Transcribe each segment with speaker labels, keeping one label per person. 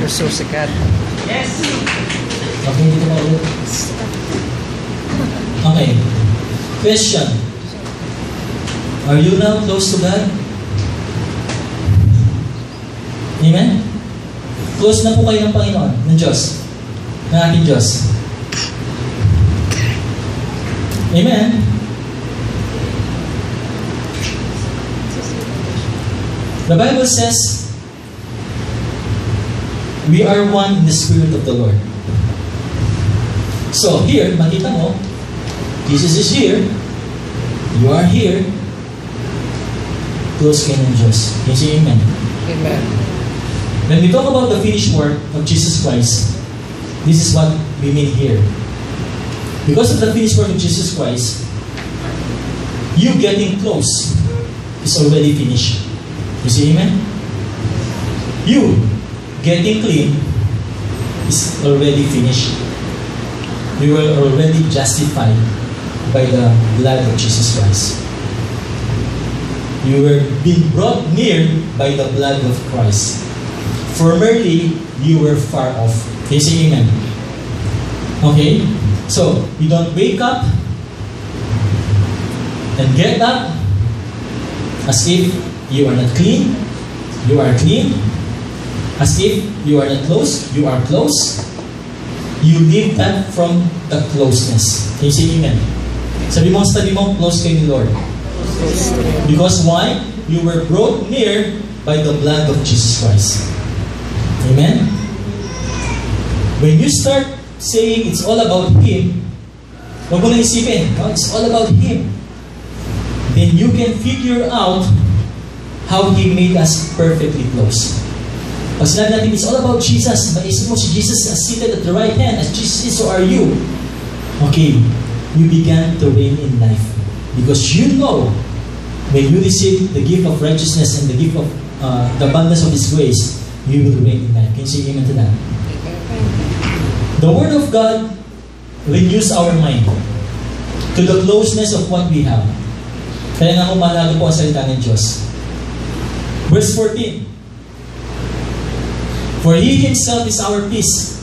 Speaker 1: You're so sikat.
Speaker 2: Yes.
Speaker 3: Okay, dito ba ulit? Okay. Question. Are you now close to God? Amen? Close na po kayo ng Panginoon, ng Diyos, ng ating Diyos. Amen? The Bible says, we are one in the Spirit of the Lord. So here, makita mo, Jesus is here, you are here, close kayo ng Diyos. Can you say amen?
Speaker 1: Amen.
Speaker 3: When we talk about the finished work of Jesus Christ, this is what we mean here. Because of the finished work of Jesus Christ, you getting close is already finished. You see amen? You getting clean is already finished. We were already justified by the blood of Jesus Christ. You were being brought near by the blood of Christ. Formerly, you were far off. Can you say amen? Okay? So, you don't wake up and get up as if you are not clean. You are clean. As if you are not close. You are close. You live that from the closeness. Can you say amen? Sabi mo, close kay ni Lord. Because why? You were brought near by the blood of Jesus Christ. Amen? When you start saying it's all about Him, huwag mo nang isipin, no? It's all about Him. Then you can figure out how He made us perfectly close. Pag sinabi natin, it's all about Jesus, maisip mo si Jesus is seated at the right hand, as Jesus is, so are you. Okay, you began to reign in life. Because you know, when you receive the gift of righteousness and the gift of the abundance of His grace, you will reign in life. Can you say amen to that? The Word of God renews our mind to the closeness of what we have. Kaya nga mahalaga po ang salita ng Diyos. Verse 14. For He Himself is our peace.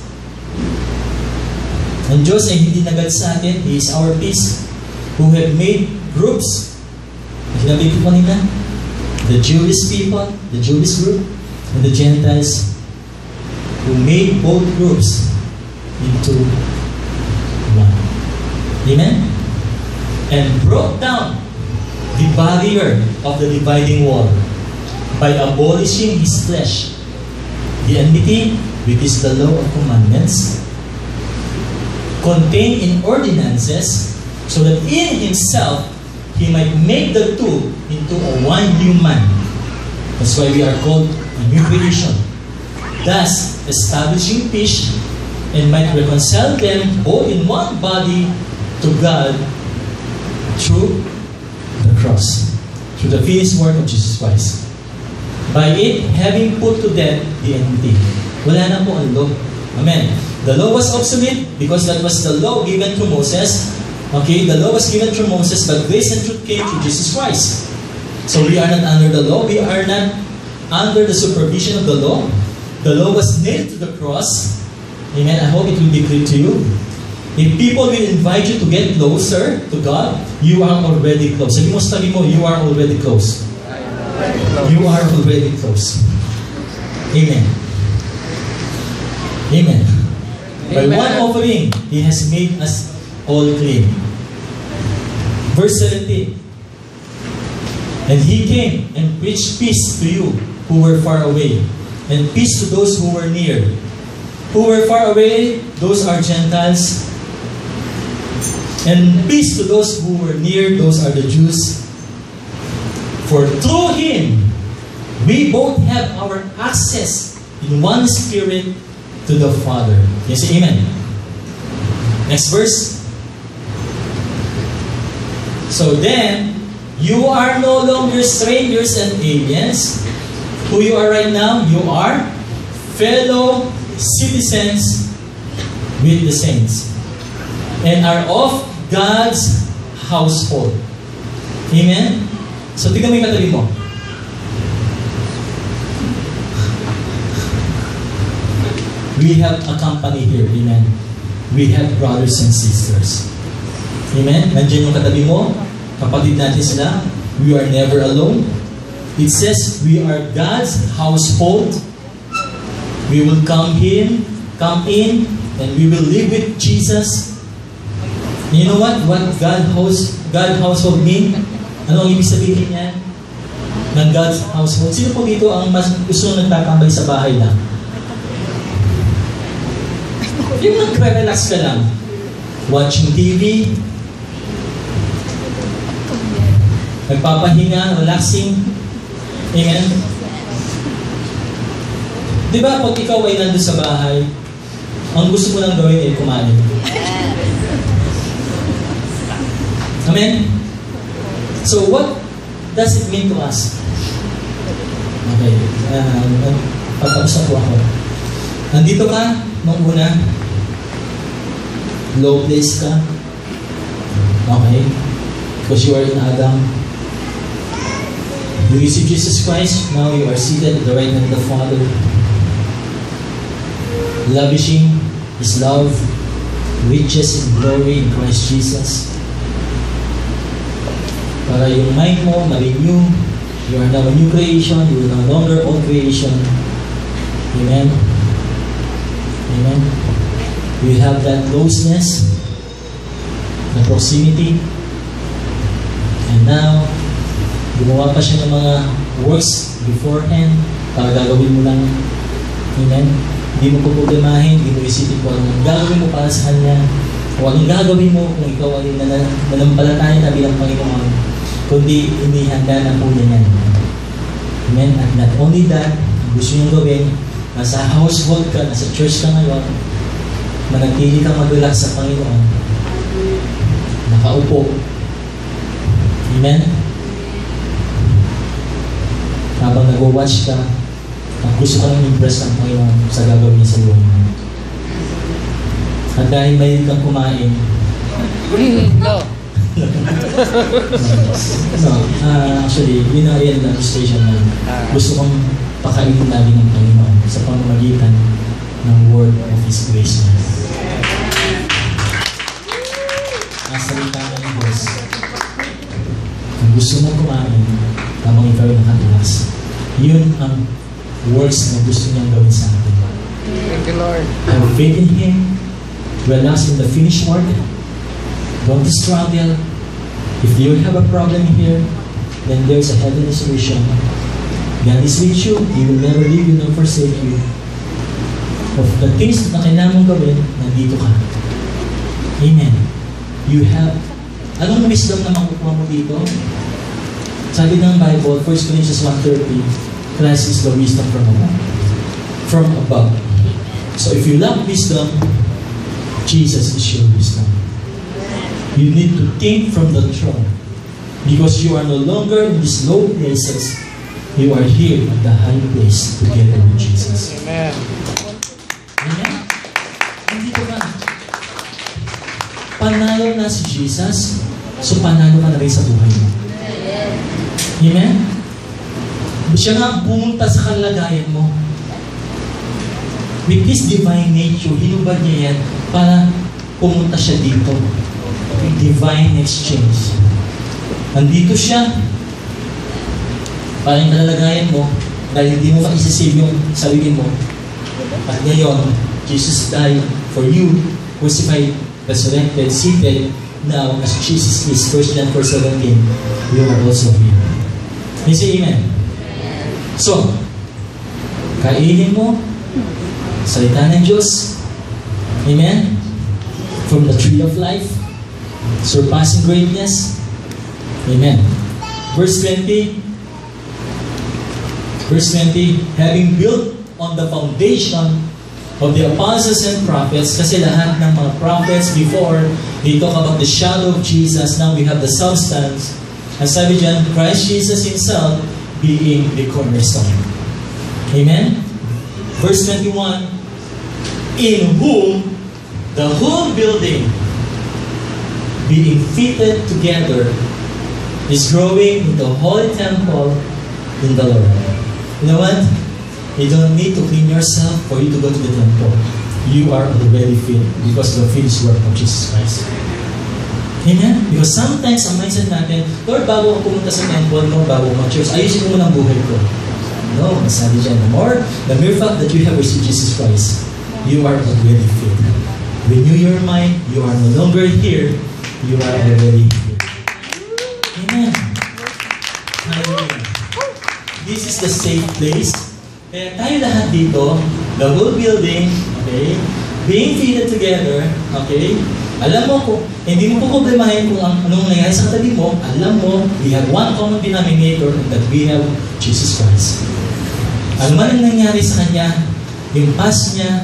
Speaker 3: Ang Diyos ay hindi nagad sa atin. He is our peace. Who have made groups. Sinabi ko kanina, the Jewish people, the Jewish group, and the Gentiles, who made both groups into one. Amen? And broke down the barrier of the dividing wall by abolishing His flesh, the enmity, which is the law of commandments, contained in ordinances, so that in Himself He might make the two into a one new man. That's why we are called a new creation. Thus, establishing peace, and might reconcile them all in one body to God through the cross, through the finished work of Jesus Christ. By it, having put to death the enmity. Wala na po ang law. Amen. The law was obsolete because that was the law given to Moses. Okay, the law was given through Moses, but grace and truth came through Jesus Christ. So we are not under the law. We are not under the supervision of the law. The law was nailed to the cross. Amen. I hope it will be clear to you. If people will invite you to get closer to God, you are already close. Sabi mo, you are already close. You are already close. Amen. Amen. By one offering, He has made us all clean. Verse 17. And He came and preached peace to you who were far away, and peace to those who were near. Who were far away, those are Gentiles. And peace to those who were near, those are the Jews. For through Him, we both have our access in one Spirit to the Father. Yes, amen. Next verse. So then, you are no longer strangers and aliens. Who you are right now, you are fellow citizens with the saints and are of God's household. Amen? So, tignan mo yung katabi mo. we have a company here. Amen. We have brothers and sisters. Amen. Nandiyan yung katabi mo. Kapatid natin sila. We are never alone. It says we are God's household. We will come in, and we will live with Jesus. And you know what? What God household mean? Ano ang ibig sabihin niya? Ng God's household. Sino po dito ang mas gusto nagtatambay sa bahay lang? Yung nagre-relax ka lang. Watching TV. Nagpapahinga, relaxing. Amen? Di ba pag ikaw ay nandun sa bahay, ang gusto mo lang gawin ay kumain. Amen? So what does it mean to us? Okay. Pagtapos na po ako. Nandito ka, nung una, low place ka. Okay? Because you are in Adam. You receive Jesus Christ, now you are seated at the right hand of the Father, lavishing His love, riches and glory in Christ Jesus. Para yung mind mo ma-renew, you are now a new creation, you are no longer old creation. Amen? Amen? You have that closeness, the proximity, and now, gumawa pa siya ng mga works beforehand para gagawin mo lang. Amen? Hindi mo problemahin, hindi mo isipin kung anong gagawin mo para sa Kanya, o anong gagawin mo kung ikaw ay nanampalataya na bilang Panginoon, kundi hindi handa na po niya yan. Amen? At not only that, gusto niyang gawin, nasa household ka, nasa church ka ngayon, manatili kang mag-relax sa Panginoon, nakaupo. Amen? Habang nag-watch ka, at gusto ka nang impress ng Panginoon sa gagawin niya sa buhay mo. At dahil may kang kumain,
Speaker 1: No.
Speaker 3: actually, yun ang real demonstration na gusto kong pakainin lagi ng Panginoon sa pamamagitan ng word of His grace niya. Nasalita na ng Diyos. Kung gusto mong kumain, tamang ikaw yung nakatulas. Yun ang works na gusto niyang gawin sa atin.
Speaker 1: Thank you, Lord.
Speaker 3: Have faith in Him. Relax in the finished work. Don't struggle. If you have a problem here, then there's a heavenly solution. God is with you. He will never leave you nor forsake you. Of the things na kailangan mong gawin, nandito ka. Amen. You have, anong wisdom na makukuha mo dito? Sabi ng Bible, 1 Corinthians 1:30, Christ is the wisdom from above. From above. So if you lack wisdom, Jesus is your wisdom. You need to think from the throne. Because you are no longer in these low places. You are here at the high place together with Jesus.
Speaker 1: Amen.
Speaker 3: Amen? Nandito ka. Panalo na si Jesus, so panalo ka na rin sa buhay mo. Amen? Siya nga pumunta sa kalagayan mo. With His divine nature, hinubad niya yan para pumunta siya dito. Divine exchange. Nandito siya para yung kalalagayan mo dahil hindi mo maisisave yung sarili mo. At ngayon, Jesus died for you, crucified, resurrected, seated. Now, as Jesus is, 1 John 4:17, you are also here. Can you say amen? So, kainin mo salita ng Diyos. Amen? From the tree of life, surpassing greatness. Amen. Verse 20, having built on the foundation of the apostles and prophets, kasi lahat ng mga prophets before, they talk about the shadow of Jesus. Now we have the substance. As sabi dyan, Christ Jesus Himself being the cornerstone. Amen? Verse 21, in whom the whole building being fitted together is growing in the holy temple in the Lord. You know what? You don't need to clean yourself for you to go to the temple. you are already filled because of the finished work of Jesus Christ. Amen? Because sometimes ang mindset natin, Lord, bago ako pumunta sa temple mo, bago ako mag-church, ayusin mo muna ang buhay ko. No, sabi dyan, the mere fact that you have received Jesus Christ, you are already filled. Renew your mind, you are no longer here, you are already filled. Amen. Hallelujah. This is the safe place. Kaya tayo lahat dito, the whole building, okay, being fitted together, okay, alam mo ko, hindi mo po problemahin kung anong nangyari sa katabi mo, alam mo, we have one common denominator that we have Jesus Christ. Ano man ang nangyari sa Kanya, yung past niya,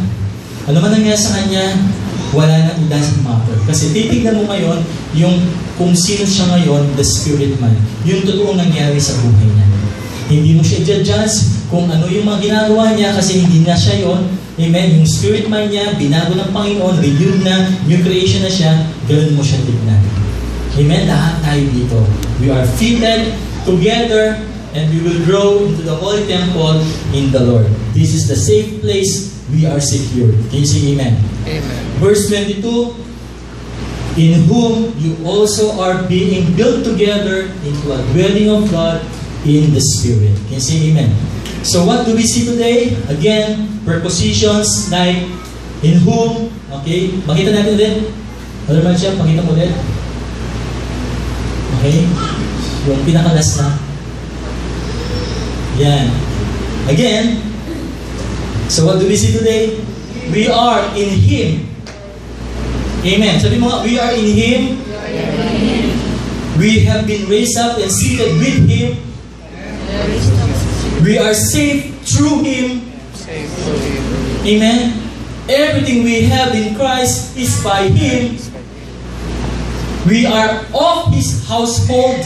Speaker 3: ano man nangyari sa Kanya, wala na, it doesn't matter. Kasi titignan mo ngayon, yung kung sino siya ngayon, the spirit man, yung totoong nangyari sa buhay niya. Hindi mo siya i-judge kung ano yung mga ginagawa niya kasi hindi na siya yon. Amen? Yung spirit man niya, binago ng Panginoon, renewed na, new creation na siya, ganun mo siya tignan. Amen? Lahat tayo dito. We are fitted together and we will grow into the Holy Temple in the Lord. This is the safe place. We are secure. Can you say amen?
Speaker 1: Amen.
Speaker 3: Verse 22, in whom you also are being built together into a dwelling of God in the Spirit. Can you say amen? So what do we see today? Again, prepositions like in whom, okay? Makita natin ulit. Brother Marcia, pakita mo ulit. Okay? Yung pinakalas na. Yan. Again, so what do we see today? We are in Him. Amen. Sabi mo nga, we are in Him. We have been raised up and seated with Him. We are saved through Him. Amen. Everything we have in Christ is by Him. We are of His household.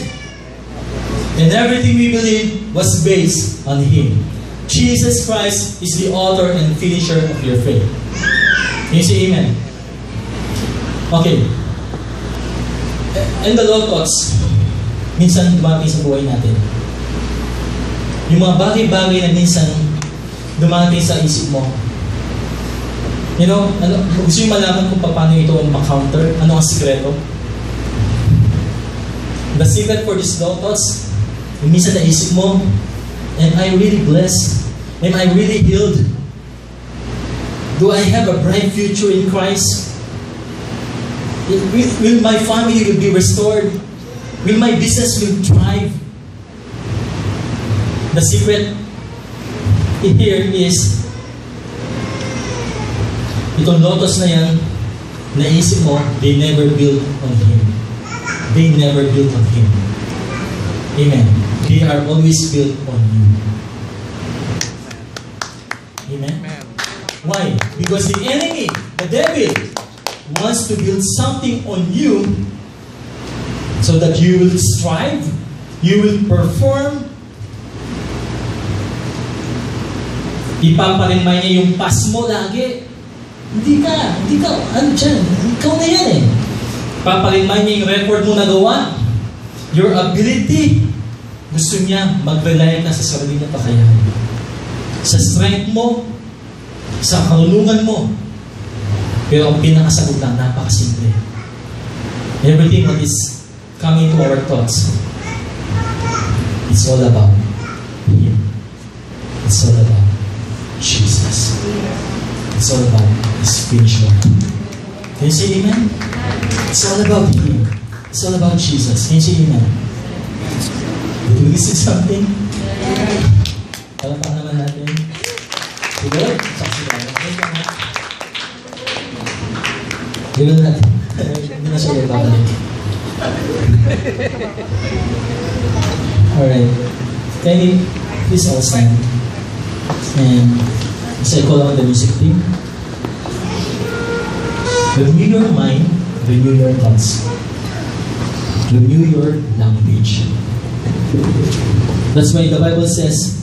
Speaker 3: And everything we believe was based on Him. Jesus Christ is the author and finisher of your faith. Can you say amen? Okay. And the Lord thoughts, minsan dumating sa buhay natin. Yung mga bagay-bagay na minsan dumating sa isip mo. You know, gusto yung malaman kung paano ito ang ma-counter? Ano ang sikreto? The secret for these thoughts, yung minsan na isip mo, am I really blessed? Am I really healed? Do I have a bright future in Christ? Will my family be restored? Will my business thrive? The secret here is itong lotus na yan, naisip mo, they never built on Him. They never built on Him. Amen. They are always built on you. Amen? Why? Because the enemy, the devil, wants to build something on you so that you will strive, you will perform. Ipaparimay niya yung past mo lagi. Hindi ka, ano dyan? Ikaw na yan eh. Paparimay niya yung record mo nagawa, your ability. Gusto niya mag-rely ka sa sarili na kakayahan. Sa strength mo, sa karunungan mo. Pero ang pinakasagot lang, napakasimple. Everything that is coming to our thoughts, it's all about Him. It's all about Jesus. It's all about His finished work. Can you say amen? It's all about Him. It's all about Jesus. Can you say amen? Did you listen something? Palapang naman natin. Siguro? Saksi ba? Hindi na natin. Hindi na siya babalik. Alright. Can you please all stand? And as I call out the music team, renew your mind, renew your thoughts, renew your language. That's why the Bible says,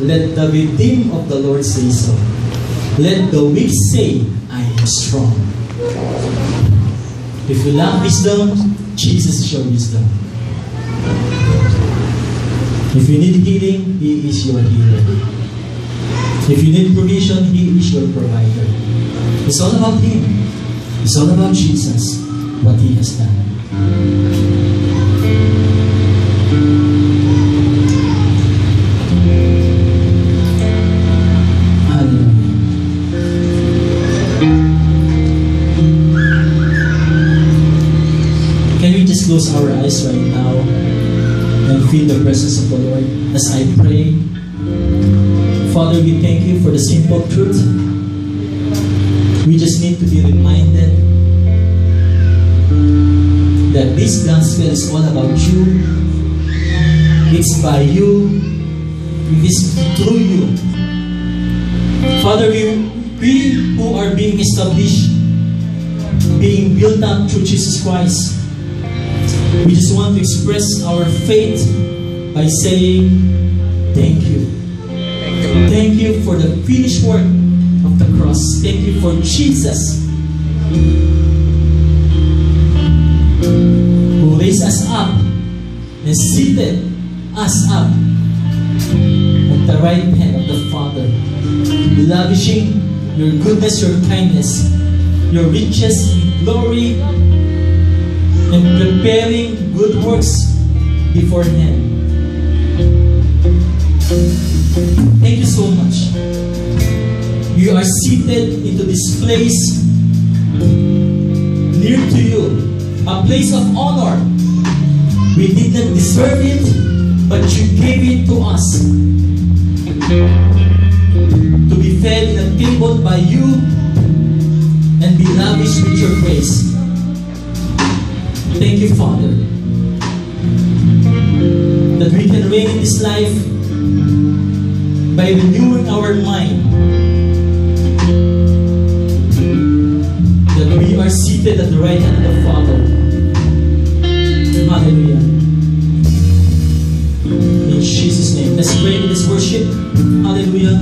Speaker 3: let the redeemed of the Lord say so. Let the weak say, I am strong. If you lack wisdom, Jesus is your wisdom. If you need healing, He is your healer. If you need provision, He is your provider. It's all about Him. It's all about Jesus, what He has done. Can we just close our eyes right now and feel the presence of the Lord as I pray? Father, we thank You for the simple truth. We just need to be reminded that this gospel is all about You. It's by You. It is through You. Father, we who are being established, being built up through Jesus Christ, we just want to express our faith by saying, thank You. Thank You for the finished work of the cross. Thank You for Jesus, who raised us up and seated us up at the right hand of the Father, lavishing Your goodness, Your kindness, Your riches in glory, and preparing good works before Him. Thank You so much. You are seated into this place near to You, a place of honor. We did not deserve it, but You gave it to us, to be fed in a table by You and be lavished with Your grace. Thank You, Father, that we can reign in this life by renewing our mind, that we are seated at the right hand of the Father. Hallelujah. In Jesus' name. Let's pray in this worship. Hallelujah.